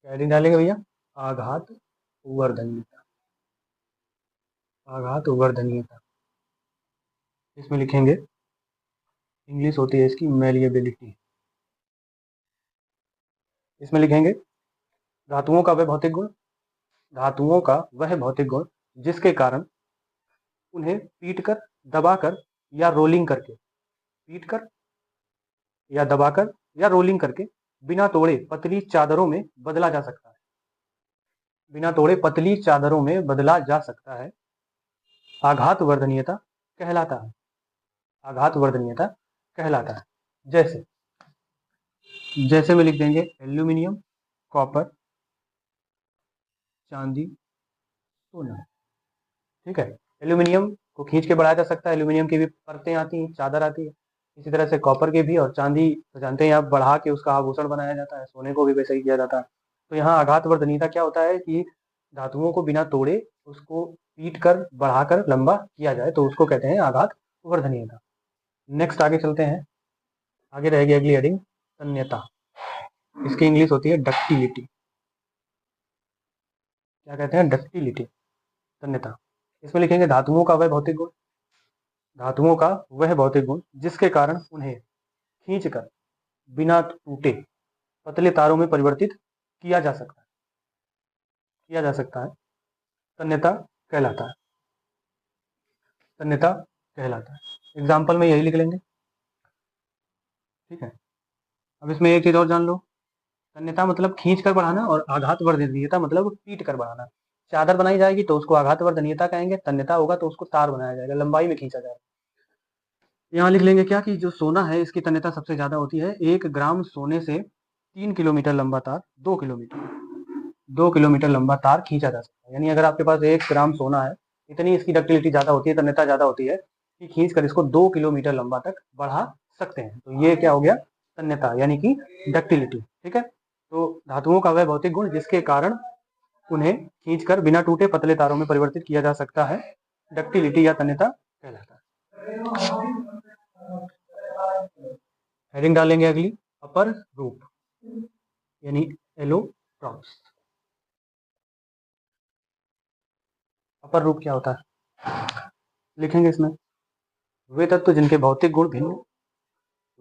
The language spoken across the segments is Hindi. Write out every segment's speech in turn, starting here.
हेडिंग डालेंगे भैया आघात वर्धनीयता। आघात वर्धनीयता इसमें लिखेंगे, इंग्लिश होती है इसकी मेलिएबिलिटी। इसमें लिखेंगे धातुओं का वह भौतिक गुण, धातुओं का वह भौतिक गुण जिसके कारण उन्हें पीटकर, दबाकर या रोलिंग करके, पीटकर या दबाकर या रोलिंग करके बिना तोड़े पतली चादरों में बदला जा सकता है। बिना तोड़े पतली चादरों में बदला जा सकता है, आघात वर्धनीयता कहलाता है। आघात वर्धनीयता कहलाता है। जैसे जैसे में लिख देंगे एल्यूमिनियम, कॉपर, चांदी, सोना। ठीक है, एल्यूमिनियम को खींच के बढ़ाया जा सकता है, एल्यूमिनियम की भी परतें आती हैं, चादर आती है। इसी तरह से कॉपर के भी, और चांदी तो जानते हैं आप बढ़ा के उसका आभूषण बनाया जाता है, सोने को भी वैसे ही किया जाता है। तो यहाँ आघात वर्धनीयता क्या होता है कि धातुओं को बिना तोड़े उसको पीट कर बढ़ाकर लंबा किया जाए, तो उसको कहते हैं आघात वर्धनीयता। नेक्स्ट आगे चलते हैं। आगे रहेगी अगली हेडिंग तन्यता। इसकी इंग्लिश होती है डक्टिलिटी। क्या कहते हैं? डक्टिलिटी, तन्यता। इसमें लिखेंगे धातुओं का वह भौतिक गुण, धातुओं का वह भौतिक गुण जिसके कारण उन्हें खींचकर बिना टूटे पतले तारों में परिवर्तित किया जा सकता है, किया जा सकता है, तन्यता कहलाता है, तन्यता कहलाता है। एग्जाम्पल में यही लिख लेंगे। ठीक है, अब इसमें एक चीज और जान लो, तन्यता मतलब खींच कर बढ़ाना, और आघात वर्धनीयता मतलब पीट कर बढ़ाना। चादर बनाई जाएगी तो उसको आघात वर्धनीयता कहेंगे, तन्यता होगा तो उसको तार बनाया जाएगा, लंबाई में खींचा जाएगा। यहाँ लिख लेंगे क्या कि जो सोना है इसकी तन्यता सबसे ज्यादा होती है। 1 ग्राम सोने से 3 किलोमीटर लंबा तार, 2 किलोमीटर लंबा तार खींचा जा सकता है। यानी अगर आपके पास 1 ग्राम सोना है, इतनी इसकी डक्टिलिटी ज्यादा होती है, तन्यता ज्यादा होती है कि खींच कर इसको 2 किलोमीटर लंबा तक बढ़ा सकते हैं। तो ये क्या हो गया? तन्यता, यानी कि डक्टिलिटी। ठीक है, तो धातुओं का वह भौतिक गुण जिसके कारण उन्हें खींचकर बिना टूटे पतले तारों में परिवर्तित किया जा सकता है, डक्टिलिटी या तन्यता कहलाता है। हेडिंग डालेंगे अगली अपर रूप, यानी एलोट्रॉप्स। अपर रूप क्या होता है? लिखेंगे इसमें वे तत्व जिनके भौतिक गुण भिन्न,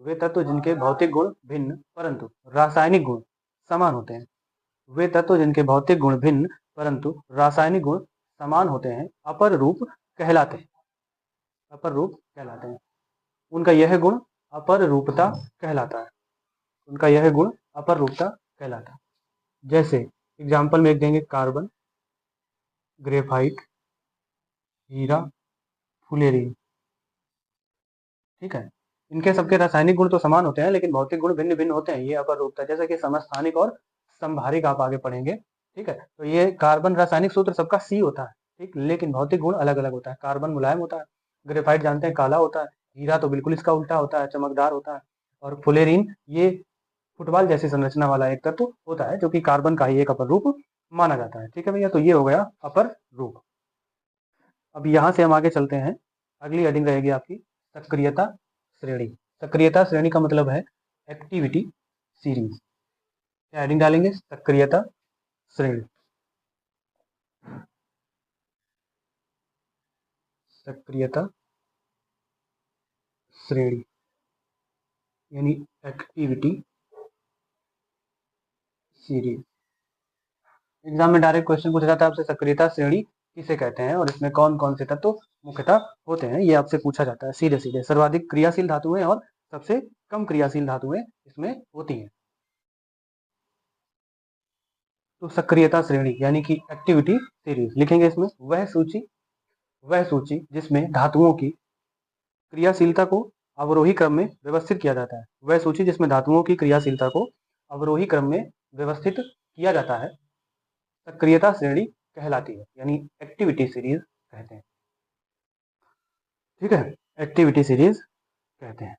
वे तत्व जिनके भौतिक गुण भिन्न परंतु रासायनिक गुण समान होते हैं। वे तत्व जिनके भौतिक गुण भिन्न परंतु रासायनिक गुण समान होते हैं, अपर रूप कहलाते हैं। अपर रूप कहलाते हैं। उनका यह गुण अपर रूपता कहलाता है। उनका यह गुण अपर रूपता कहलाता है। जैसे एग्जाम्पल में एक देंगे कार्बन, ग्रेफाइट, हीरा, फुलेरीन। ठीक है, इनके सबके रासायनिक गुण तो समान होते हैं लेकिन भौतिक गुण भिन्न भिन्न होते हैं। ये अपर रूपता, जैसे कि समस्थानिक और संभारिक आप आगे पढ़ेंगे। ठीक है, तो ये कार्बन रासायनिक सूत्र सबका सी होता है, ठीक, लेकिन भौतिक गुण अलग अलग होता है। कार्बन मुलायम होता है, ग्रेफाइट जानते हैं काला होता है, हीरा तो बिल्कुल इसका उल्टा होता है, चमकदार होता है, और फुलेरीन ये फुटबॉल जैसी संरचना वाला एक तत्व होता है जो कि कार्बन का ही एक अपर रूप माना जाता है। ठीक है भैया, तो ये हो गया अपर रूप। अब यहाँ से हम आगे चलते हैं। अगली हेडिंग रहेगी आपकी सक्रियता श्रेणी। सक्रियता श्रेणी का मतलब है एक्टिविटी सीरीज। क्या हेडिंग डालेंगे? सक्रियता श्रेणी। सक्रियता श्रेणी यानी एक्टिविटी सीरीज। एग्जाम में डायरेक्ट क्वेश्चन पूछा जाता है आपसे, सक्रियता श्रेणी किसे कहते हैं और इसमें कौन कौन से तत्व मुख्यतः होते हैं, ये आपसे पूछा जाता है सीधे सीधे। सर्वाधिक क्रियाशील धातुएं और सबसे कम क्रियाशील धातुएं इसमें होती हैं। तो सक्रियता श्रेणी यानी कि एक्टिविटी सीरीज लिखेंगे इसमें वह सूची जिसमें धातुओं की क्रियाशीलता को अवरोही क्रम में व्यवस्थित किया जाता है। वह सूची जिसमें धातुओं की क्रियाशीलता को अवरोही क्रम में व्यवस्थित किया जाता है, सक्रियता श्रेणी कहलाती है, यानी एक्टिविटी सीरीज कहते हैं। ठीक है, एक्टिविटी सीरीज कहते हैं।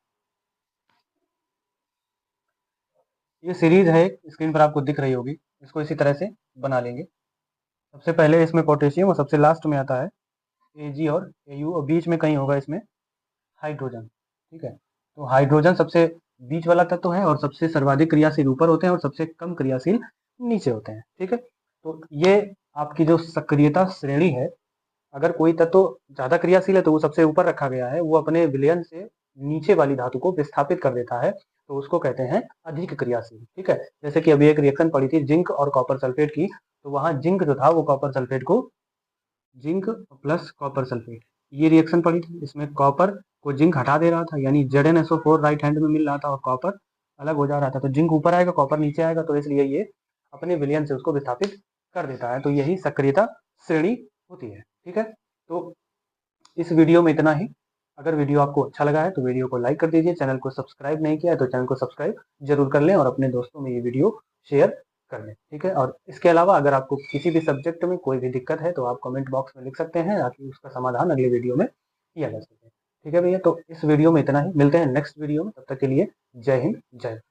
ये सीरीज है, स्क्रीन पर आपको दिख रही होगी। इसको इसी तरह से बना लेंगे। सबसे पहले इसमें पोटेशियम और सबसे लास्ट में आता है Ag और Au, और बीच में कहीं होगा इसमें हाइड्रोजन। ठीक है, तो हाइड्रोजन सबसे बीच वाला तत्व है और सबसे सर्वाधिक क्रियाशील ऊपर होते हैं और सबसे कम क्रियाशील नीचे होते हैं। ठीक है, तो ये आपकी जो सक्रियता श्रेणी है, अगर कोई तत्व ज्यादा क्रियाशील है तो वो सबसे ऊपर रखा गया है, वो अपने विलयन से नीचे वाली धातु को विस्थापित कर देता है, तो उसको कहते हैं अधिक क्रियाशील। ठीक है, जैसे कि अभी एक रिएक्शन पड़ी थी जिंक और कॉपर सल्फेट की, तो वहां जिंक जो था वो कॉपर सल्फेट को, जिंक प्लस कॉपर सल्फेट, ये रिएक्शन पड़ी थी, इसमें कॉपर को जिंक हटा दे रहा था, यानी ZnSO4 राइट हैंड में मिल रहा था और कॉपर अलग हो जा रहा था, तो जिंक ऊपर आएगा कॉपर नीचे आएगा, तो इसलिए ये अपने विलयन से उसको विस्थापित कर देता है, तो यही सक्रियता श्रेणी होती है। ठीक है, तो इस वीडियो में इतना ही। अगर वीडियो आपको अच्छा लगा है तो वीडियो को लाइक कर दीजिए, चैनल को सब्सक्राइब नहीं किया है तो चैनल को सब्सक्राइब जरूर कर लें और अपने दोस्तों में ये वीडियो शेयर कर लें। ठीक है, और इसके अलावा अगर आपको किसी भी सब्जेक्ट में कोई भी दिक्कत है तो आप कमेंट बॉक्स में लिख सकते हैं, ताकि उसका समाधान अगले वीडियो में किया जा सके। ठीक है भैया, तो इस वीडियो में इतना ही, मिलते हैं नेक्स्ट वीडियो में, तब तक के लिए जय हिंद जय भारत।